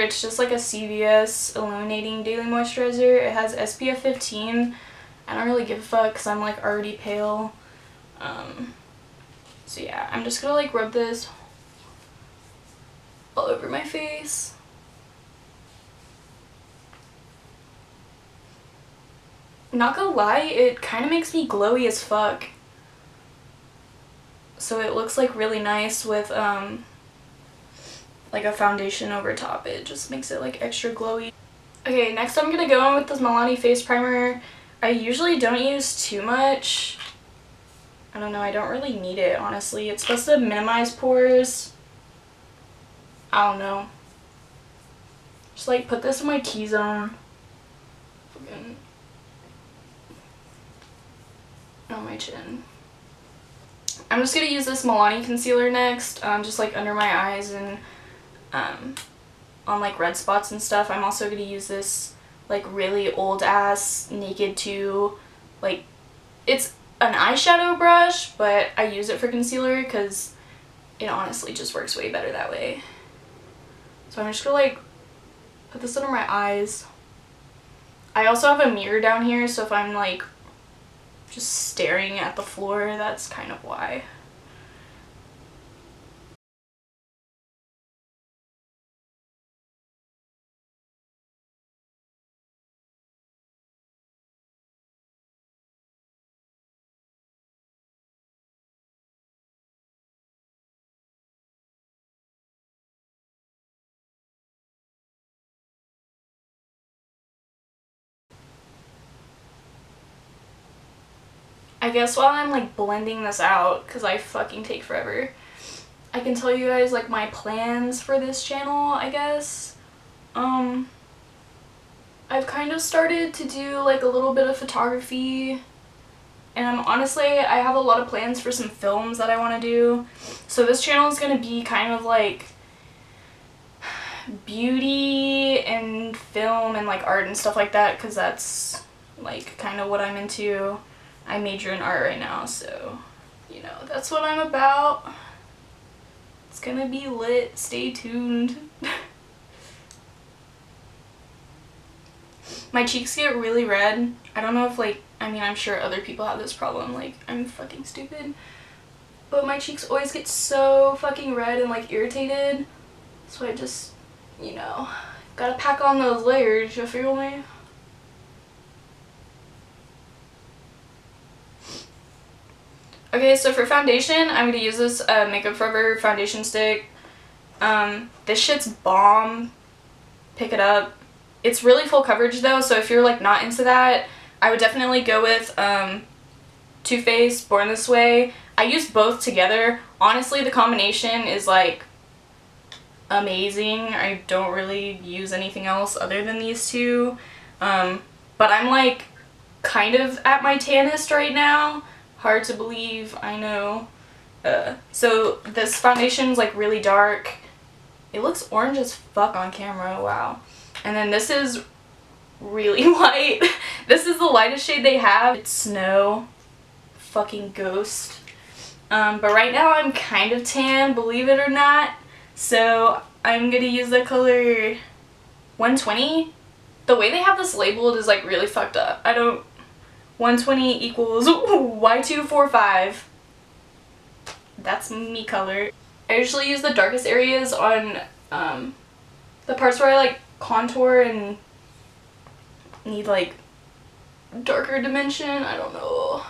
It's just like a CVS Illuminating Daily Moisturizer. It has SPF 15. I don't really give a fuck because I'm like already pale. So yeah, I'm just gonna like rub this all over my face. Not gonna lie, it kind of makes me glowy as fuck. So it looks like really nice with like a foundation over top. It just makes it like extra glowy. Okay, next I'm gonna go in with this Milani face primer. I usually don't use too much. I don't know, I don't really need it, honestly. It's supposed to minimize pores. I don't know. Just like put this in my T-zone. On my chin. I'm just gonna use this Milani concealer next, just like under my eyes and on like red spots and stuff. I'm also gonna use this like really old ass Naked 2, like it's an eyeshadow brush, but I use it for concealer because it honestly just works way better that way. So I'm just gonna like put this under my eyes. I also have a mirror down here, so if I'm like just staring at the floor, that's kind of why. I guess while I'm like blending this out, because I fucking take forever, I can tell you guys like my plans for this channel, I guess. I've kind of started to do like a little bit of photography, and honestly I have a lot of plans for some films that I want to do. So this channel is going to be kind of like beauty and film and like art and stuff like that, because that's like kind of what I'm into. I major in art right now, so you know, that's what I'm about. It's gonna be lit. Stay tuned. My cheeks get really red. I don't know if like, I mean, I'm sure other people have this problem, like I'm fucking stupid, but my cheeks always get so fucking red and like irritated, so I just, you know, gotta pack on those layers, you feel me? Okay, so for foundation, I'm gonna use this Makeup Forever foundation stick. This shit's bomb. Pick it up. It's really full coverage though, so if you're like not into that, I would definitely go with Too Faced Born This Way. I use both together. Honestly, the combination is like amazing. I don't really use anything else other than these two. But I'm like kind of at my tannest right now. Hard to believe, I know. So this foundation's like really dark. It looks orange as fuck on camera, wow. And then this is really light. This is the lightest shade they have. It's Snow. Fucking ghost. But right now I'm kind of tan, believe it or not. So I'm gonna use the color 120. The way they have this labeled is like really fucked up. 120 equals Y245. That's me color. I usually use the darkest areas on the parts where I like contour and need like darker dimension. I don't know.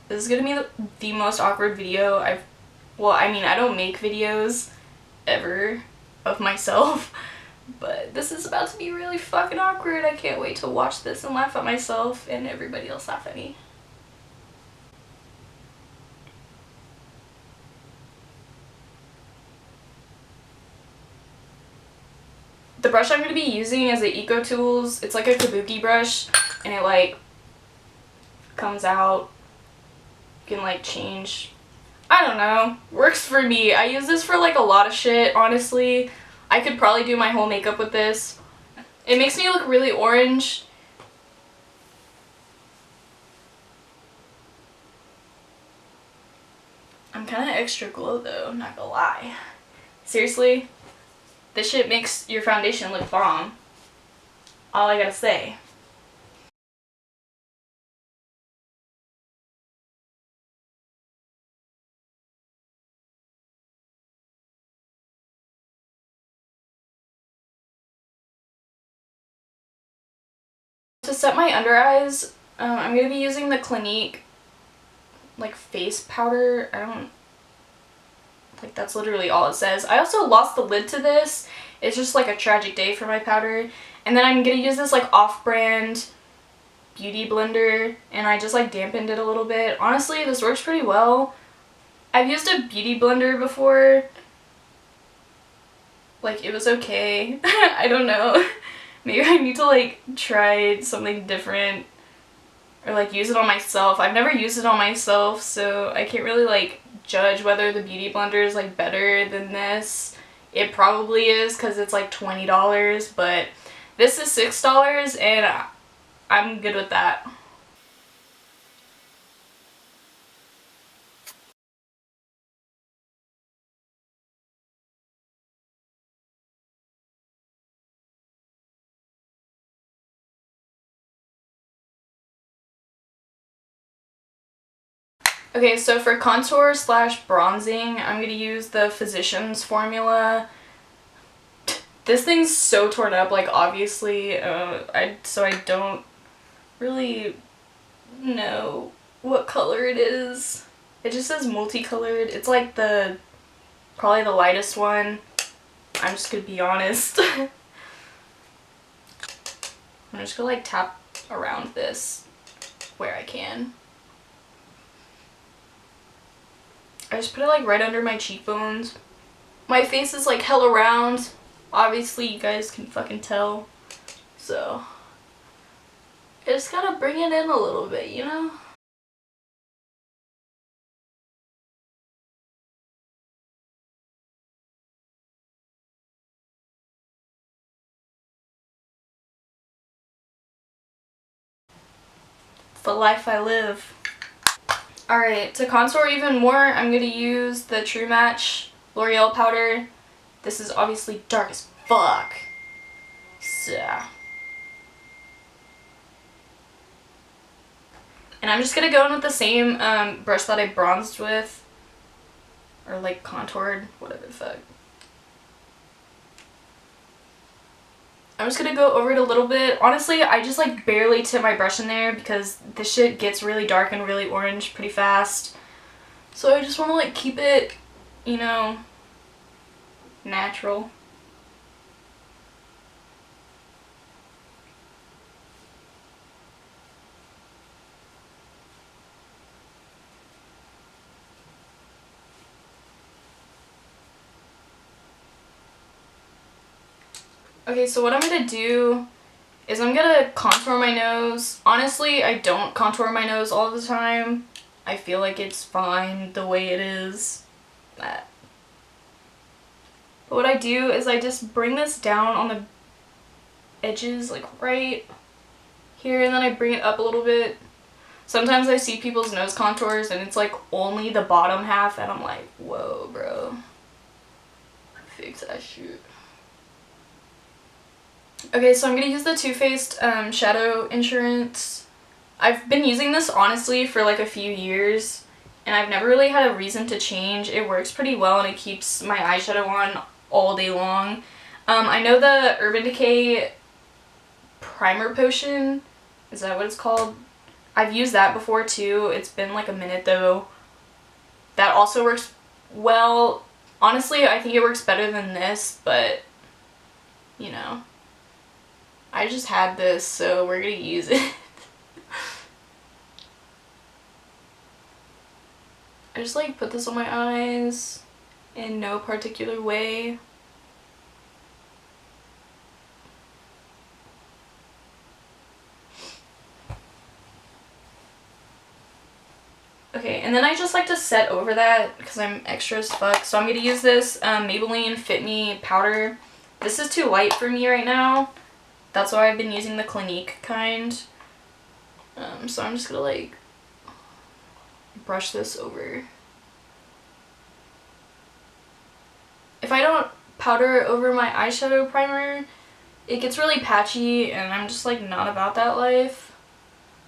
This is gonna be the most awkward video well, I mean, I don't make videos ever of myself. But this is about to be really fucking awkward. I can't wait to watch this and laugh at myself and everybody else laugh at me. The brush I'm going to be using is the Eco Tools. It's like a kabuki brush and it like comes out. You can like change. I don't know. Works for me. I use this for like a lot of shit, honestly. I could probably do my whole makeup with this. It makes me look really orange. I'm kind of extra glow though, not gonna lie. Seriously, this shit makes your foundation look bomb. All I gotta say. To set my under eyes, I'm going to be using the Clinique, like, face powder. Like, that's literally all it says. I also lost the lid to this. It's just, like, a tragic day for my powder. And then I'm going to use this, like, off-brand beauty blender, and I just, like, dampened it a little bit. Honestly, this works pretty well. I've used a beauty blender before. Like, it was okay. I don't know. Maybe I need to, like, try something different or, like, use it on myself. I've never used it on myself, so I can't really, like, judge whether the beauty blender is, like, better than this. It probably is because it's, like, $20, but this is $6, and I'm good with that. Okay, so for contour slash bronzing, I'm going to use the Physicians formula. This thing's so torn up, like, obviously, so I don't really know what color it is. It just says multicolored. It's like probably the lightest one. I'm just gonna be honest. I'm just gonna, like, tap around this where I can. I just put it, like, right under my cheekbones. My face is, like, hella round. Obviously, you guys can fucking tell. So, I just gotta bring it in a little bit, you know? It's the life I live. Alright, to contour even more, I'm gonna use the True Match L'Oreal powder. This is obviously dark as fuck. So. And I'm just gonna go in with the same brush that I bronzed with. Or, like, contoured, whatever the fuck. I'm just gonna go over it a little bit. Honestly, I just, like, barely tip my brush in there because this shit gets really dark and really orange pretty fast. So I just want to, like, keep it, you know, natural. Okay, so what I'm gonna do is I'm gonna contour my nose. Honestly, I don't contour my nose all the time. I feel like it's fine the way it is. But what I do is I just bring this down on the edges, like right here, and then I bring it up a little bit. Sometimes I see people's nose contours and it's like only the bottom half, and I'm like, whoa, bro. Fix that shit. Okay, so I'm going to use the Too Faced Shadow Insurance. I've been using this, honestly, for like a few years, and I've never really had a reason to change. It works pretty well, and it keeps my eyeshadow on all day long. I know the Urban Decay Primer Potion, is that what it's called? I've used that before, too. It's been like a minute, though. That also works well. Honestly, I think it works better than this, but, you know. I just had this, so we're gonna use it. I just, like, put this on my eyes in no particular way. Okay, and then I just like to set over that because I'm extra as fuck. So I'm gonna use this Maybelline Fit Me powder. This is too light for me right now. That's why I've been using the Clinique kind. So I'm just gonna, like, brush this over if I don't powder over my eyeshadow primer, it gets really patchy, and I'm just like not about that life.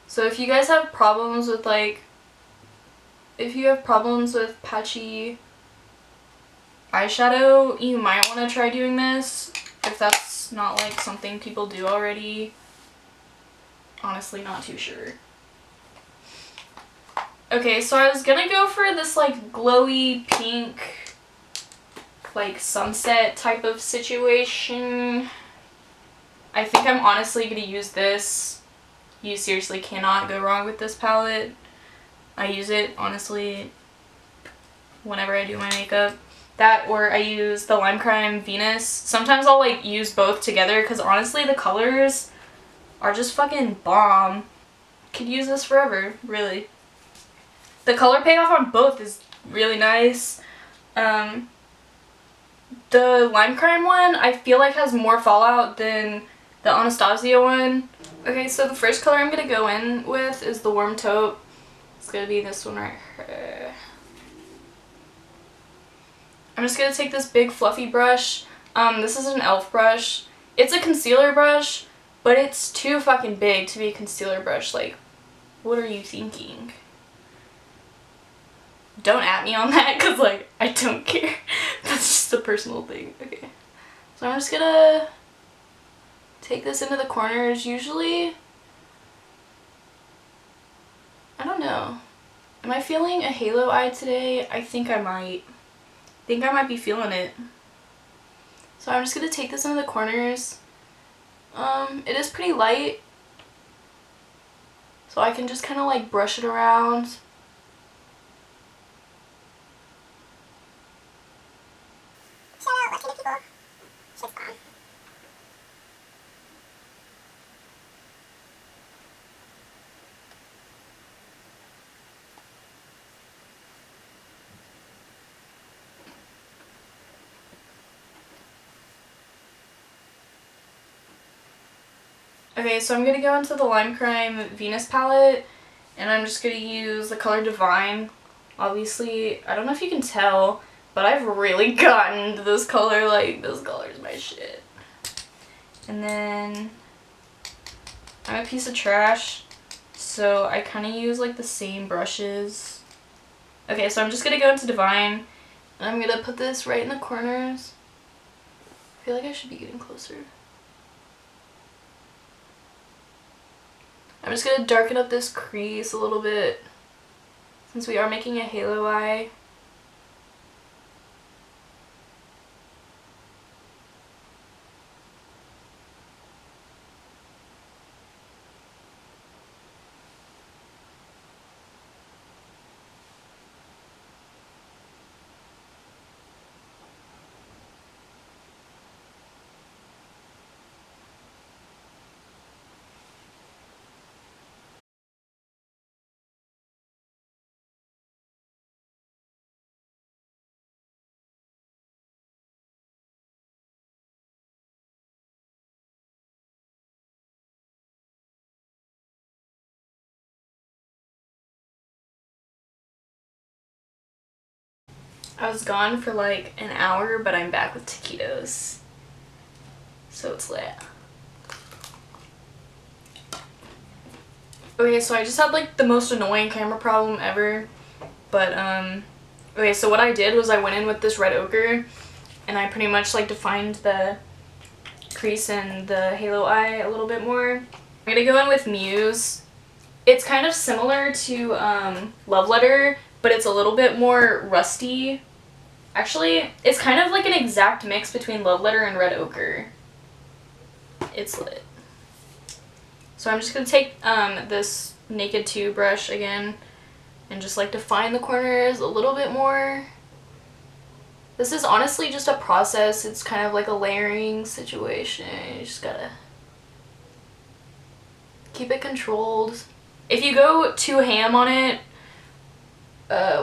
So if you guys have problems with like, if you have problems with patchy eyeshadow, you might want to try doing this. If that's not like something people do already, honestly not too sure. Okay, so I was gonna go for this like glowy pink, like sunset type of situation. I think I'm honestly gonna use this. You seriously cannot go wrong with this palette. I use it honestly whenever I do my makeup. That, or I use the Lime Crime Venus. Sometimes I'll like use both together because honestly the colors are just fucking bomb. Could use this forever, really. The color payoff on both is really nice. The Lime Crime one I feel like has more fallout than the Anastasia one. Okay, so the first color I'm going to go in with is the Warm Taupe. It's going to be this one right here. I'm just going to take this big fluffy brush. This is an e.l.f. brush. It's a concealer brush, but it's too fucking big to be a concealer brush. Like, what are you thinking? Don't at me on that, because like, I don't care. That's just a personal thing. Okay. So I'm just going to take this into the corners. Usually, I don't know. Am I feeling a halo eye today? I think I might. I might be feeling it. So I'm just going to take this into the corners. It is pretty light, so I can just kind of like brush it around. Okay, so I'm going to go into the Lime Crime Venus palette, and I'm just going to use the color Divine. Obviously, I don't know if you can tell, but I've really gotten into this color. Like, this color is my shit. And then, I'm a piece of trash, so I kind of use like the same brushes. Okay, so I'm just going to go into Divine, and I'm going to put this right in the corners. I feel like I should be getting closer. I'm just going to darken up this crease a little bit since we are making a halo eye. I was gone for like an hour, but I'm back with taquitos. So it's lit. Okay, so I just had like the most annoying camera problem ever. But, okay, so what I did was I went in with this red ochre, and I pretty much like defined the crease and the halo eye a little bit more. I'm gonna go in with Muse. It's kind of similar to Love Letter, but it's a little bit more rusty. Actually, it's kind of like an exact mix between Love Letter and Red Ochre. It's lit. So I'm just going to take this Naked 2 brush again and just like define the corners a little bit more. This is honestly just a process. It's kind of like a layering situation. You just gotta keep it controlled. If you go too ham on it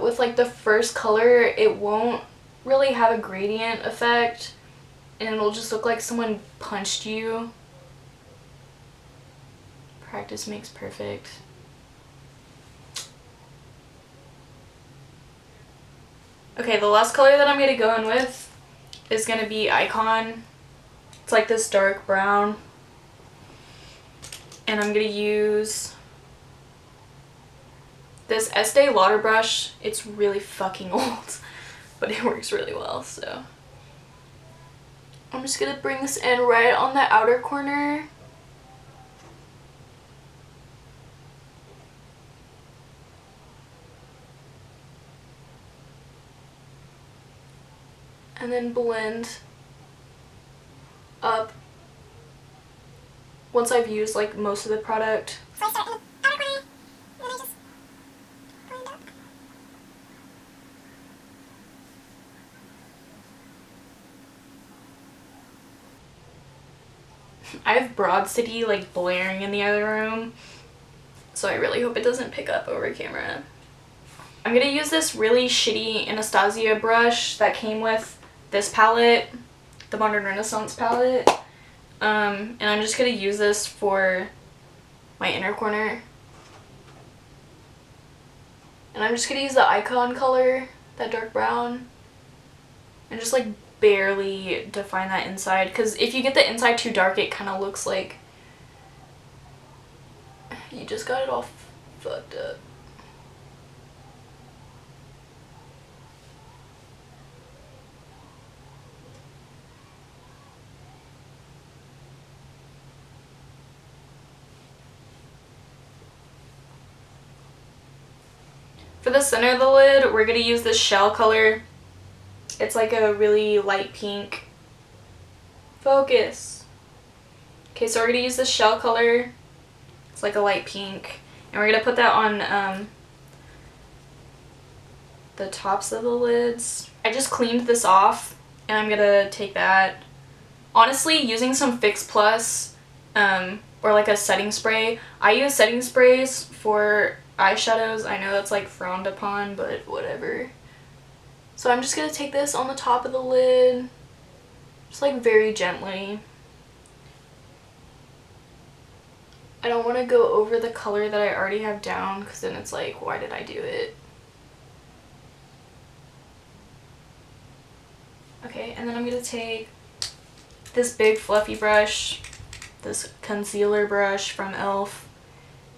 with like the first color, it won't really have a gradient effect, and it'll just look like someone punched you. Practice makes perfect. Okay, the last color that I'm going to go in with is going to be Icon. It's like this dark brown. And I'm going to use this Estee Lauder brush. It's really fucking old, but it works really well, so. I'm just going to bring this in right on the outer corner. And then blend up once I've used like most of the product. So I start in the outer corner, and then I just blend up. I have Broad City like blaring in the other room, so I really hope it doesn't pick up over camera. I'm gonna use this really shitty Anastasia brush that came with this palette, the Modern Renaissance palette. And I'm just gonna use this for my inner corner. And I'm just gonna use the Icon color, that dark brown, and just like barely define that inside, because if you get the inside too dark, it kind of looks like you just got it all fucked up. For the center of the lid, we're going to use this shell color. It's like a really light pink. Focus. Okay, so we're going to use this shell color. It's like a light pink. And we're going to put that on the tops of the lids. I just cleaned this off, and I'm going to take that. Honestly, using some Fix Plus or like a setting spray. I use setting sprays for eyeshadows. I know that's like frowned upon, but whatever. So I'm just going to take this on the top of the lid, just like very gently. I don't want to go over the color that I already have down, because then it's like, why did I do it? Okay, and then I'm going to take this big fluffy brush, this concealer brush from e.l.f.,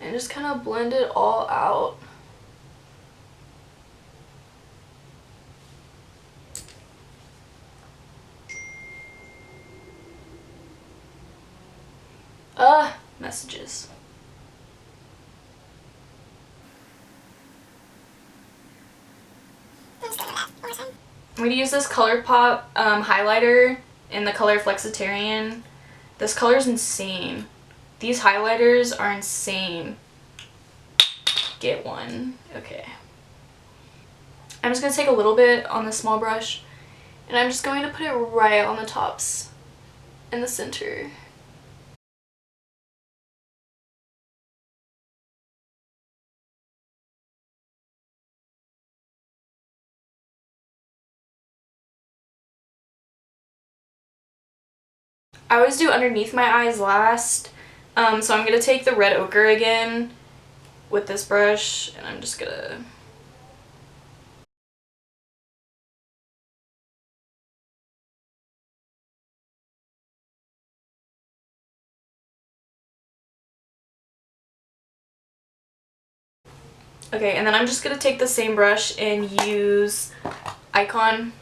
and just kind of blend it all out. Messages. I'm going to use this ColourPop highlighter in the color Flexitarian. This color is insane. These highlighters are insane. Get one. Okay. I'm just going to take a little bit on this small brush, and I'm just going to put it right on the tops in the center. I always do underneath my eyes last, so I'm going to take the red ochre again with this brush, and I'm just going to... Okay, and then I'm just going to take the same brush and use Icon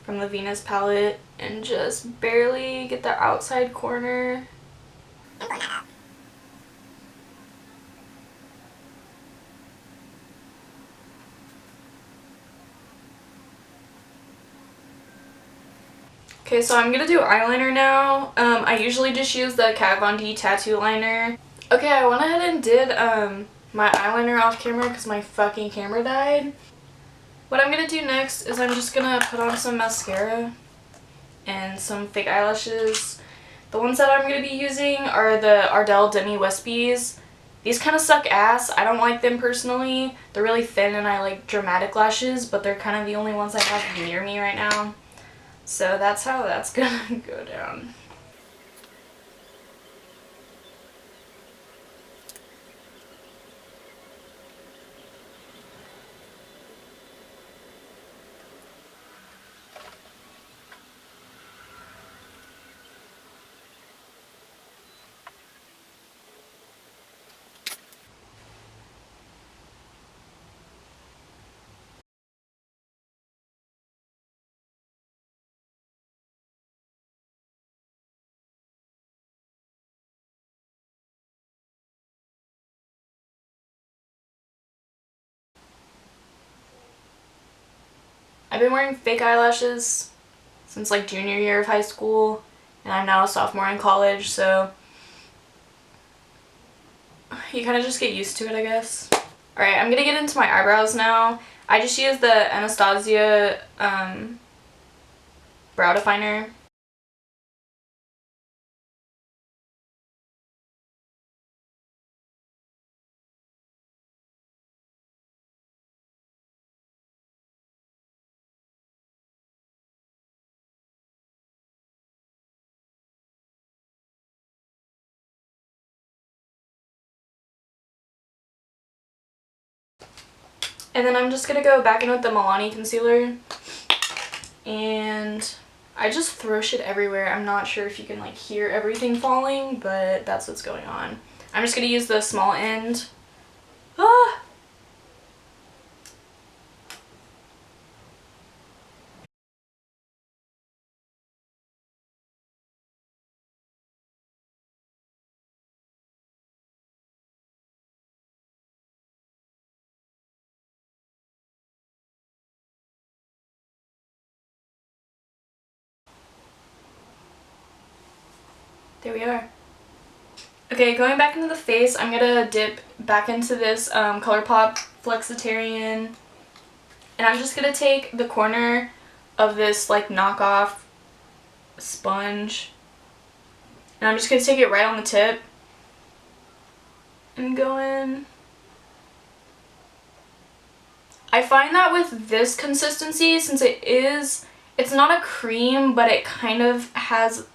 from the Venus palette and just barely get the outside corner. Okay, so I'm going to do eyeliner now. I usually just use the KatVonD tattoo liner. Okay, I went ahead and did my eyeliner off camera because my fucking camera died. What I'm going to do next is I'm just going to put on some mascara and some fake eyelashes. The ones that I'm going to be using are the Ardell Demi Wispies. These kind of suck ass. I don't like them personally. They're really thin and I like dramatic lashes, but they're kind of the only ones I have near me right now. So that's how that's going to go down. I've been wearing fake eyelashes since like junior year of high school, and I'm now a sophomore in college, so you kind of just get used to it, I guess. Alright, I'm gonna get into my eyebrows now. I just use the Anastasia brow definer. And then I'm just gonna go back in with the Milani concealer, and I just throw shit everywhere. I'm not sure if you can like hear everything falling, but that's what's going on. I'm just gonna use the small end. Ah! There we are. Okay, going back into the face, I'm gonna dip back into this ColourPop Flexitarian, and I'm just gonna take the corner of this like knockoff sponge, and I'm just gonna take it right on the tip and go in. I find that with this consistency, since it's not a cream, but it kind of has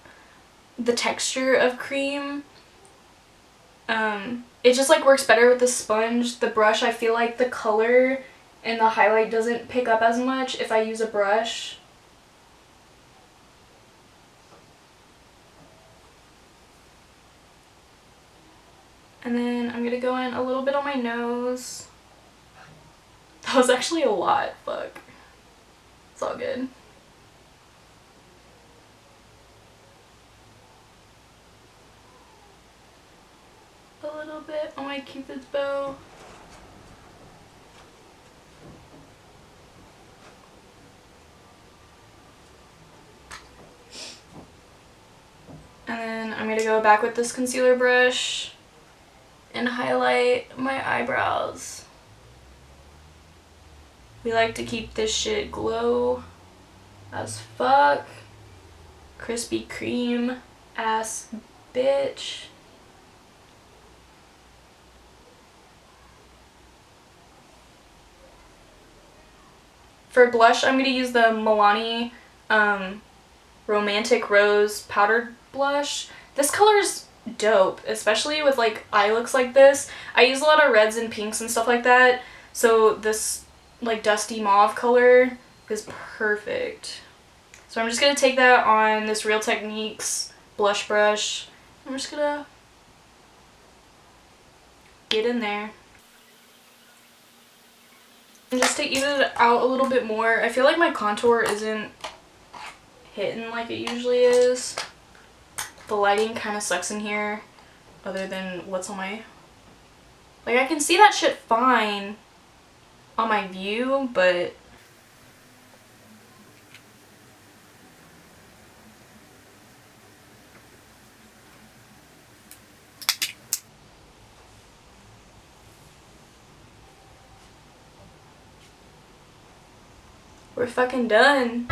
the texture of cream, it just like works better with the sponge. The brush, I feel like the color and the highlight doesn't pick up as much if I use a brush. And then I'm gonna go in a little bit on my nose. That was actually a lot, fuck. It's all good. A little bit on my Cupid's bow. And then I'm gonna go back with this concealer brush and highlight my eyebrows. We like to keep this shit glow as fuck. Krispy Kreme ass bitch. For blush, I'm going to use the Milani Romantic Rose Powdered Blush. This color is dope, especially with like eye looks like this. I use a lot of reds and pinks and stuff like that, so this like dusty mauve color is perfect. So I'm just going to take that on this Real Techniques blush brush. I'm just going to get in there. And just to even it out a little bit more, I feel like my contour isn't hitting like it usually is. The lighting kind of sucks in here, other than what's on my... Like, I can see that shit fine on my view, but... We're fucking done.